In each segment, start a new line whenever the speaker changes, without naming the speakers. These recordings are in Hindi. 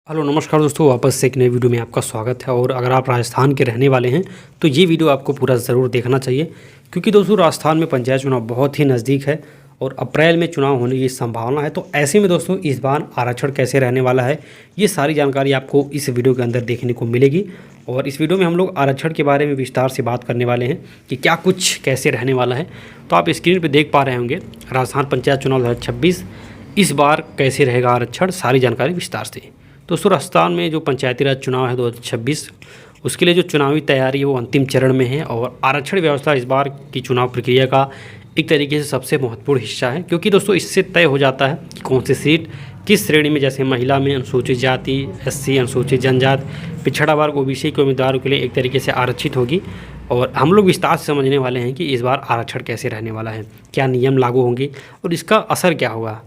हेलो नमस्कार दोस्तों, वापस से एक नई वीडियो में आपका स्वागत है। और अगर आप राजस्थान के रहने वाले हैं तो ये वीडियो आपको पूरा ज़रूर देखना चाहिए, क्योंकि दोस्तों राजस्थान में पंचायत चुनाव बहुत ही नज़दीक है और अप्रैल में चुनाव होने की संभावना है। तो ऐसे में दोस्तों इस बार आरक्षण कैसे रहने वाला है, ये सारी जानकारी आपको इस वीडियो के अंदर देखने को मिलेगी। और इस वीडियो में हम लोग आरक्षण के बारे में विस्तार से बात करने वाले हैं कि क्या कुछ कैसे रहने वाला है। तो आप स्क्रीन पर देख पा रहे होंगे राजस्थान पंचायत चुनाव 2026 इस बार कैसे रहेगा आरक्षण, सारी जानकारी विस्तार से। दोस्तों राजस्थान में जो पंचायती राज चुनाव है 2026, उसके लिए जो चुनावी तैयारी है वो अंतिम चरण में है। और आरक्षण व्यवस्था इस बार की चुनाव प्रक्रिया का एक तरीके से सबसे महत्वपूर्ण हिस्सा है, क्योंकि दोस्तों इससे तय हो जाता है कि कौन सी सीट किस श्रेणी में, जैसे महिला में, अनुसूचित जाति, एससी, अनुसूचित जनजाति, पिछड़ा वर्ग, ओबीसी के उम्मीदवारों के लिए एक तरीके से आरक्षित होगी। और हम लोग विस्तार से समझने वाले हैं कि इस बार आरक्षण कैसे रहने वाला है, क्या नियम लागू होंगे और इसका असर क्या होगा।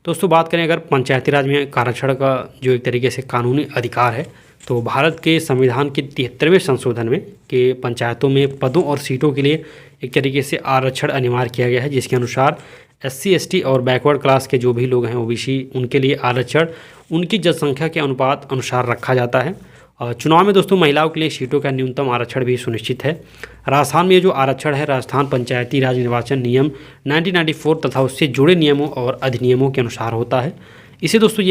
दोस्तों बात करें अगर पंचायती राज में आरक्षण का जो एक तरीके से कानूनी अधिकार है, तो भारत के संविधान के 73वें संशोधन में के पंचायतों में पदों और सीटों के लिए एक तरीके से आरक्षण अनिवार्य किया गया है, जिसके अनुसार एससी, एसटी और बैकवर्ड क्लास के जो भी लोग हैं ओबीसी, उनके लिए आरक्षण उनकी जनसंख्या के अनुपात अनुसार रखा जाता है। और चुनाव में दोस्तों महिलाओं के लिए सीटों का न्यूनतम आरक्षण भी सुनिश्चित है। राजस्थान में जो आरक्षण है राजस्थान पंचायती राज निर्वाचन नियम 1994 तथा उससे जुड़े नियमों और अधिनियमों के अनुसार होता है। इसे दोस्तों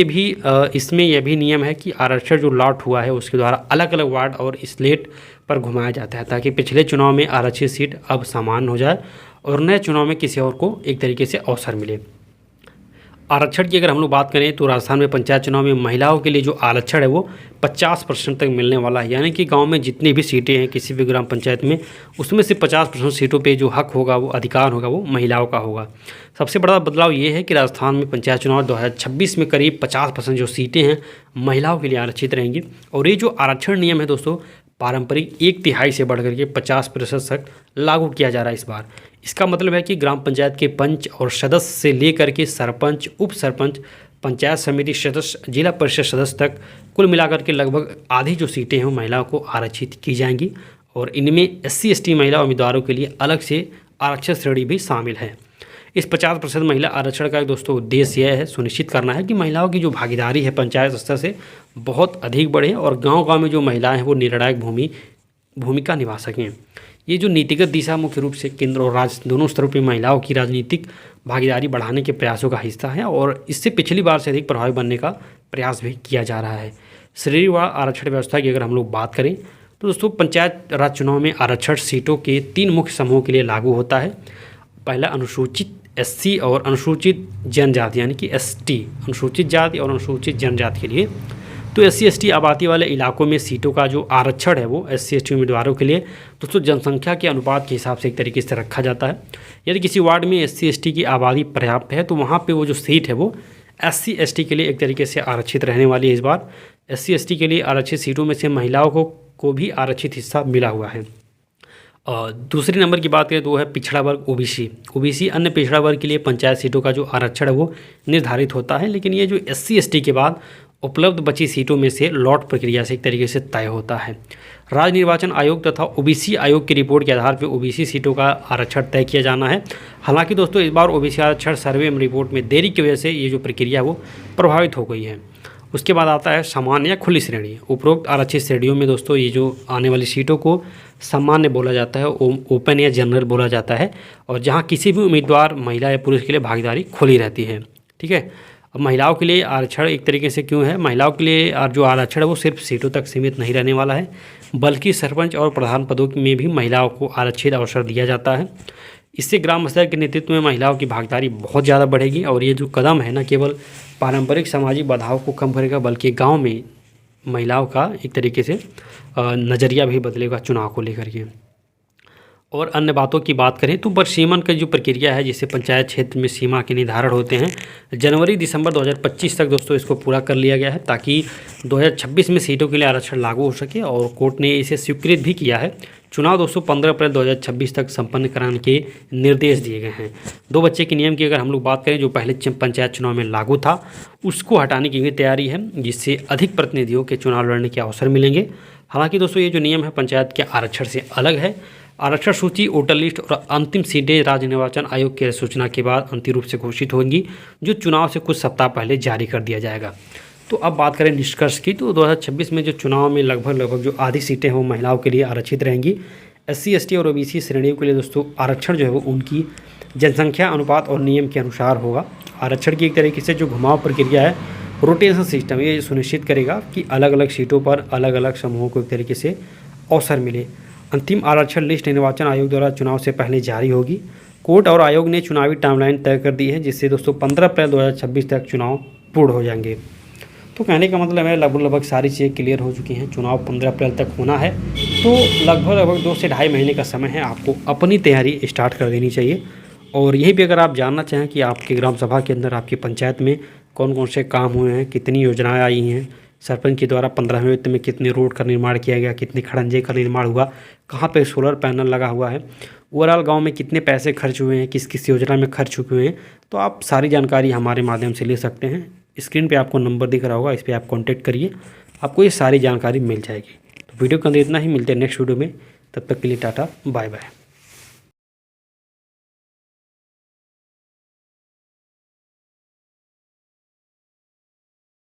इसमें यह भी नियम है कि आरक्षण जो लॉट हुआ है उसके द्वारा अलग अलग वार्ड और स्लेट पर घुमाया जाता है, ताकि पिछले चुनाव में आरक्षित सीट अब समान हो जाए और नए चुनाव में किसी और को एक तरीके से अवसर मिले। आरक्षण की अगर हम लोग बात करें तो राजस्थान में पंचायत चुनाव में महिलाओं के लिए जो आरक्षण है वो 50% तक मिलने वाला है। यानी कि गांव में जितनी भी सीटें हैं किसी भी ग्राम पंचायत में, उसमें से 50% सीटों पे जो हक होगा, वो अधिकार होगा, वो महिलाओं का होगा। सबसे बड़ा बदलाव ये है कि राजस्थान में पंचायत चुनाव 2026 में करीब 50% जो सीटें हैं महिलाओं के लिए आरक्षित रहेंगी। और ये जो आरक्षण नियम है दोस्तों पारंपरिक 1/3 से बढ़कर के 50% तक लागू किया जा रहा है इस बार। इसका मतलब है कि ग्राम पंचायत के पंच और सदस्य से लेकर के सरपंच, उप सरपंच, पंचायत समिति सदस्य, जिला परिषद सदस्य तक कुल मिलाकर के लगभग आधी जो सीटें हैं वो महिलाओं को आरक्षित की जाएंगी। और इनमें एससी, एसटी महिला उम्मीदवारों के लिए अलग से आरक्षण श्रेणी भी शामिल है। इस 50% महिला आरक्षण का दोस्तों उद्देश्य यह है सुनिश्चित करना है कि महिलाओं की जो भागीदारी है पंचायत स्तर से बहुत अधिक बढ़े और गांव-गांव में जो महिलाएं हैं वो निर्णायक भूमिका निभा सकें। ये जो नीतिगत दिशा मुख्य रूप से केंद्र और राज्य दोनों स्तरों पर महिलाओं की राजनीतिक भागीदारी बढ़ाने के प्रयासों का हिस्सा है और इससे पिछली बार से अधिक प्रभावी बनने का प्रयास भी किया जा रहा है। श्रेणीवार आरक्षण व्यवस्था की अगर हम लोग बात करें तो दोस्तों पंचायत राज चुनाव में आरक्षण सीटों के 3 मुख्य समूहों के लिए लागू होता है। पहला अनुसूचित एससी और अनुसूचित जनजाति यानी कि एसटी, अनुसूचित जाति और अनुसूचित जनजाति के लिए। तो एससी एसटी आबादी वाले इलाकों में सीटों का जो आरक्षण है वो एससी एसटी उम्मीदवारों के लिए दोस्तों जनसंख्या के अनुपात के हिसाब से एक तरीके से रखा जाता है। यदि किसी वार्ड में एससी एसटी की आबादी पर्याप्त है तो वहाँ पे वो जो सीट है वो एससी एसटी के लिए एक तरीके से आरक्षित रहने वाली है। इस बार एससी एसटी के लिए आरक्षित सीटों में से महिलाओं को भी आरक्षित हिस्सा मिला हुआ है। और दूसरे नंबर की बात करें तो वो है पिछड़ा वर्ग ओबीसी अन्य पिछड़ा वर्ग के लिए पंचायत सीटों का जो आरक्षण है वो निर्धारित होता है। लेकिन ये जो एससी एसटी के बाद उपलब्ध बची सीटों में से लॉट प्रक्रिया से एक तरीके से तय होता है। राज्य निर्वाचन आयोग तथा ओबीसी आयोग की रिपोर्ट के आधार पर ओबीसी सीटों का आरक्षण तय किया जाना है। हालांकि दोस्तों इस बार ओबीसी आरक्षण सर्वे एवं रिपोर्ट में देरी की वजह से ये जो प्रक्रिया वो प्रभावित हो गई है। उसके बाद आता है सामान्य या खुली श्रेणी। उपरोक्त आरक्षित श्रेणियों में दोस्तों ये जो आने वाली सीटों को सामान्य बोला जाता है, ओपन या जनरल बोला जाता है, और जहाँ किसी भी उम्मीदवार महिला या पुरुष के लिए भागीदारी खुली रहती है। ठीक है, अब महिलाओं के लिए आरक्षण एक तरीके से क्यों है, महिलाओं के लिए जो आरक्षण है वो सिर्फ सीटों तक सीमित नहीं रहने वाला है, बल्कि सरपंच और प्रधान पदों में भी महिलाओं को आरक्षित अवसर दिया जाता है। इससे ग्राम स्तर के नेतृत्व में महिलाओं की भागीदारी बहुत ज़्यादा बढ़ेगी। और ये जो कदम है न केवल पारंपरिक सामाजिक बाधाओं को कम करेगा, बल्कि गांव में महिलाओं का एक तरीके से नज़रिया भी बदलेगा चुनाव को लेकर के। और अन्य बातों की बात करें तो बरसीमन का जो प्रक्रिया है, जिससे पंचायत क्षेत्र में सीमा के निर्धारण होते हैं, जनवरी दिसंबर 2025 तक दोस्तों इसको पूरा कर लिया गया है, ताकि 2026 में सीटों के लिए आरक्षण लागू हो सके। और कोर्ट ने इसे स्वीकृत भी किया है। चुनाव दोस्तों 15 अप्रैल 2026 तक संपन्न कराने के निर्देश दिए गए हैं। 2 बच्चे के नियम की अगर हम लोग बात करें जो पहले पंचायत चुनाव में लागू था, उसको हटाने की भी तैयारी है, जिससे अधिक प्रतिनिधियों के चुनाव लड़ने के अवसर मिलेंगे। हालांकि दोस्तों ये जो नियम है पंचायत के आरक्षण से अलग है। आरक्षण सूची, वोटर लिस्ट और अंतिम सीटें राज्य निर्वाचन आयोग की सूचना के बाद अंतिम रूप से घोषित होंगी, जो चुनाव से कुछ सप्ताह पहले जारी कर दिया जाएगा। तो अब बात करें निष्कर्ष की, तो 2026 में जो चुनाव में लगभग जो आधी सीटें हैं वो महिलाओं के लिए आरक्षित रहेंगी। SC ST और OBC श्रेणियों के लिए दोस्तों आरक्षण जो है वो उनकी जनसंख्या अनुपात और नियम के अनुसार होगा। आरक्षण की एक तरीके से जो घुमाव प्रक्रिया है, रोटेशन सिस्टम, ये सुनिश्चित करेगा कि अलग अलग सीटों पर अलग अलग समूहों को एक तरीके से अवसर मिले। अंतिम आरक्षण लिस्ट निर्वाचन आयोग द्वारा चुनाव से पहले जारी होगी। कोर्ट और आयोग ने चुनावी टाइमलाइन तय कर दी है, जिससे दोस्तों 15 अप्रैल 2026 तक चुनाव पूर्ण हो जाएंगे। तो कहने का मतलब है लगभग सारी चीज़ें क्लियर हो चुकी हैं। चुनाव 15 अप्रैल तक होना है, तो लगभग 2 से ढाई महीने का समय है, आपको अपनी तैयारी स्टार्ट कर देनी चाहिए। और यही भी अगर आप जानना चाहें कि आपके ग्राम सभा के अंदर आपकी पंचायत में कौन कौन से काम हुए हैं, कितनी योजनाएं आई हैं, सरपंच के द्वारा 15वें वित्त में कितने रोड का निर्माण किया गया, कितने खड़ंजे का निर्माण हुआ, कहाँ पे सोलर पैनल लगा हुआ है, ओवरऑल गांव में कितने पैसे खर्च हुए हैं, किस किस योजना में खर्च हुए हैं, तो आप सारी जानकारी हमारे माध्यम से ले सकते हैं। स्क्रीन पे आपको नंबर दिख रहा होगा, इस पर आप कॉन्टैक्ट करिए, आपको ये सारी जानकारी मिल जाएगी। तो वीडियो के अंदर इतना ही, मिलते हैं नेक्स्ट वीडियो में, तब तक के लिए टाटा बाय बाय।